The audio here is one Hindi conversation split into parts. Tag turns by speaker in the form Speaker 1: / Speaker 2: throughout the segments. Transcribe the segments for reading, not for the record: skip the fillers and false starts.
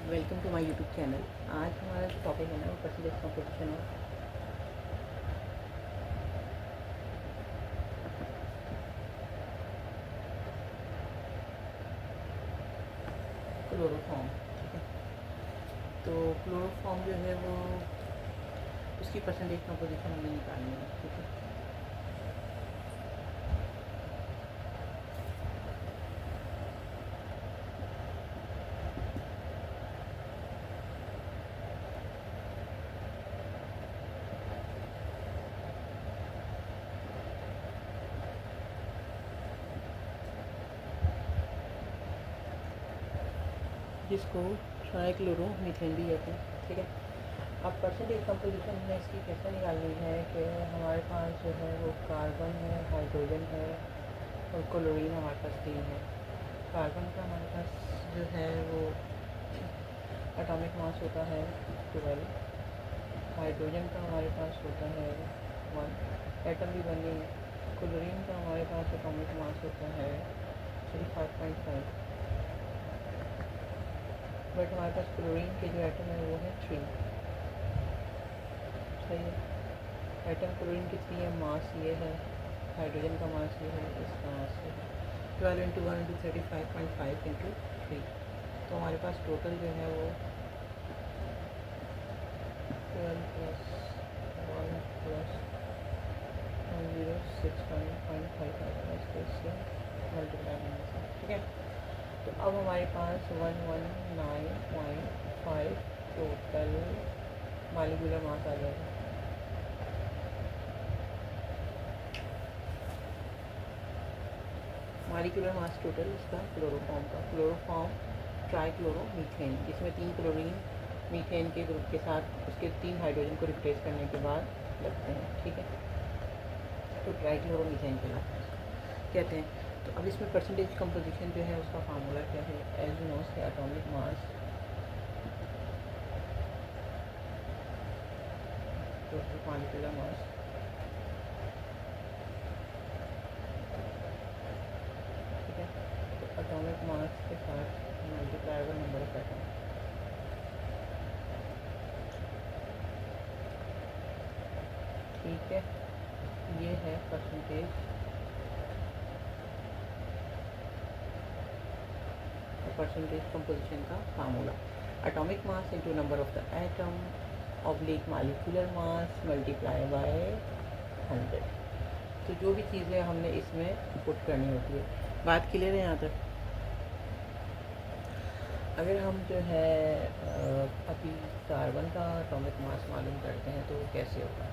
Speaker 1: Welcome to my YouTube channel. आज हमारा जो टॉपिक है ना वो परसेंटेज कंपोजिशन है। क्लोरोफॉर्म, ठीक है। तो क्लोरोफॉर्म जो है वो उसकी परसेंटेज कंपोजिशन हमें निकालनी है, ठीक है। जिसको ट्राइक्लोरोमीथेन भी कहते हैं, ठीक है। अब परसेंटेज कंपोजिशन में इसकी कैसे निकालनी है कि हमारे पास जो है वो कार्बन है, हाइड्रोजन है और क्लोरीन हमारे पास 3 है। कार्बन का हमारे पास जो है वो एटॉमिक मास होता है 12। हाइड्रोजन का हमारे पास होता है 1, एटम भी बनी है। क्लोरीन का हमारे पास एटॉमिक मास होता है 35.5, बट हमारे पास क्लोरीन के जो एटम है वो है 3। सही है। एटम क्लोरीन की 3 है, मास ये है, हाइड्रोजन का मास ये है, इसका मास ये है। 12 इंटू 1 इंटू 35.5 इंटू 3। तो हमारे पास टोटल जो है वो 12 प्लस 1 प्लस 106.5 आएगा, इसको इससे मल्टीप्लाई करने से, ठीक है। तो अब हमारे पास 119.5 टोटल मालिक्यूलर मास आ जाएगा। मालिक्यूलर मास टोटल इसका क्लोरोफॉर्म ट्राइक्लोरोमीथेन, जिसमें 3 क्लोरीन मीथेन के ग्रुप के साथ उसके 3 हाइड्रोजन को रिप्लेस करने के बाद लगते हैं, ठीक है। तो ट्राइक्लोरोमीथेन कहते हैं। तो अब इसमें परसेंटेज कंपोजिशन जो है उसका फार्मूला क्या है? एज यू नो से atomic mass total molecular mass ठीक है। तो एटॉमिक मास के साथ multiply by number of atom, ठीक है। ये है परसेंटेज कंपोजिशन का formula. Atomic mass into number of the atom oblique molecular mass multiply by 100। तो जो भी चीज़ें हमने इसमें पुट करनी होती है। बात क्लियर है यहाँ तक? अगर हम जो है अभी कार्बन का एटॉमिक मास मालूम करते हैं तो कैसे होगा?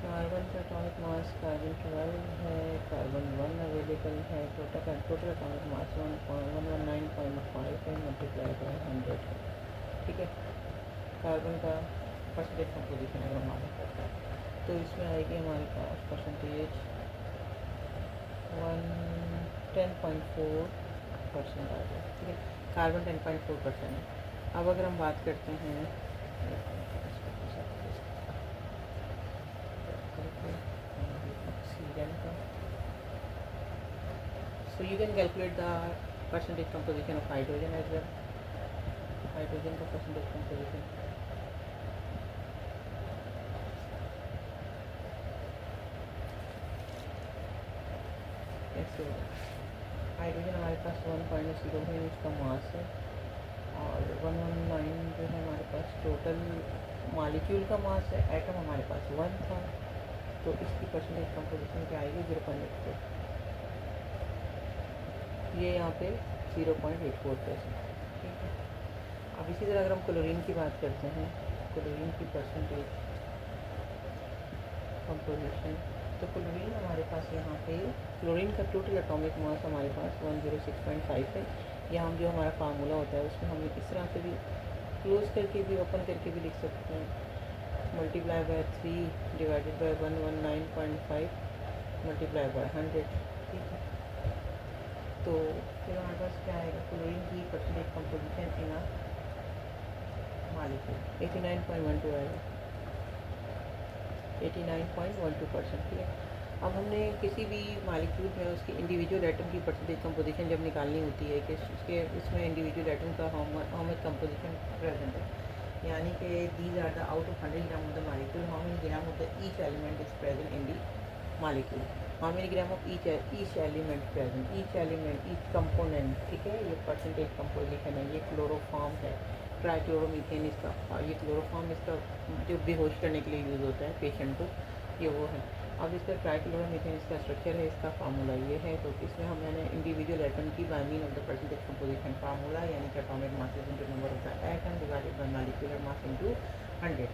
Speaker 1: कार्बन का एटॉमिक मास कार्बन 12 है, कार्बन 1 अवेलेबल है, टोटल एटॉमिक मास 119.5 है, मल्टीप्लाई बाय 100 है, ठीक है। कार्बन का परसेंटेज कंपोजिशन अगर हम मालूम करते हैं तो इसमें आएगी हमारे पास परसेंटेज 10.4% आ जाए, ठीक है। कार्बन 10.4% है। अब अगर हम बात करते हैं ऑक्सीजन का, so you can calculate the percentage composition of hydrogen as well. Hydrogen का परसेंटेज कंपोजिशन कैसे होगा? हाइड्रोजन हमारे पास 1.0 है, इसका मास है, और 119 जो है हमारे पास टोटल मॉलिक्यूल का मास है। एटम हमारे पास 1 था, तो इसकी परसेंटेज कंपोजिशन क्या आएगी? 0.84। ये यहाँ पे 0.84%, ठीक है। अब इसी तरह अगर हम क्लोरीन की बात करते हैं, क्लोरीन की परसेंटेज कंपोजिशन, तो क्लोरीन हमारे पास यहाँ पे क्लोरीन का टोटल एटॉमिक मास हमारे पास 106.5 है। या हम जो हमारा फार्मूला होता है उसमें हम इस तरह से भी क्लोज करके भी ओपन करके भी लिख सकते हैं, multiply by 3 divided by 119.5 multiply by 100, ठीक है। तो फिर हमारे पास क्या आएगा? क्लोरीन की परसेंटेज कंपोजिशन इन मॉलिक्यूल 89.12 आएगा, 89.12%, ठीक है। अब हमने किसी भी मालिक्यूल में उसकी इंडिविजुअल एटम की परसेंटेज कंपोजिशन जब निकालनी होती है कि उसके उसमें इंडिविजुअल एटम का हाउ मच कंपोजिशन प्रेजेंट है, यानी कि these are the out of 100 gram of the molecule how many gram of the each element is present in the molecule, how many gram of each element present, each element each component, ठीक है। ये परसेंटेज कंपोजिशन है। ये क्लोरोफॉर्म है, ट्राइक्लोरोमीथेन इसका, ये क्लोरोफॉर्म इसका जो बेहोश करने के लिए यूज़ होता है पेशेंट को, ये वो है। अब इसका ट्राइक्लोरोमीथेन इसका स्ट्रक्चर है, इसका फार्मूला ये है। तो इसमें हम मैंने इंडिविजुअल एटम की by mean of the percentage composition formula, यानी कि atomic mass into number of the atom divided by molecular mass into 100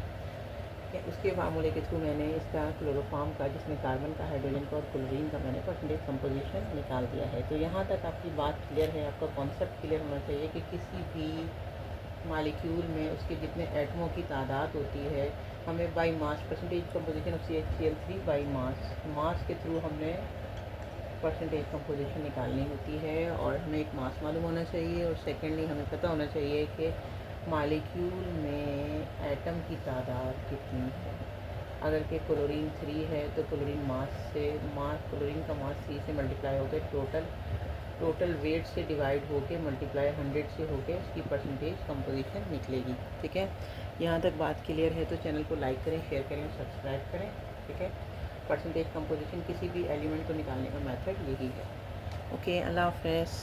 Speaker 1: के उसके फार्मूले के थ्रू मैंने इसका क्लोरोफॉर्म का, जिसमें कार्बन का, हाइड्रोजन का और क्लोरीन का मैंने परसेंटेज कंपोजिशन निकाल दिया है। तो यहाँ तक आपकी बात क्लियर है, आपका कॉन्सेप्ट क्लियर होना चाहिए कि किसी भी मालिक्यूल में उसके जितने एटमों की तादाद होती है, हमें by mass percentage composition of CH3 by mass के थ्रू हमने परसेंटेज कंपोजिशन निकालनी होती है। और हमें एक मास मालूम होना चाहिए, और सेकेंडली हमें पता होना चाहिए कि मालिक्यूल में एटम की तादाद कितनी है। अगर कि क्लोरीन 3 है तो क्लोरीन क्लोरीन का मास 3 से मल्टीप्लाई होकर टोटल वेट से डिवाइड होके मल्टीप्लाई 100 से होके उसकी परसेंटेज कंपोजिशन निकलेगी, ठीक है। यहाँ तक बात क्लियर है तो चैनल को लाइक करें, शेयर करें, सब्सक्राइब करें, ठीक है। परसेंटेज कंपोजिशन किसी भी एलिमेंट को निकालने का मेथड यही है। ओके, अल्लाह हाफ़िज़।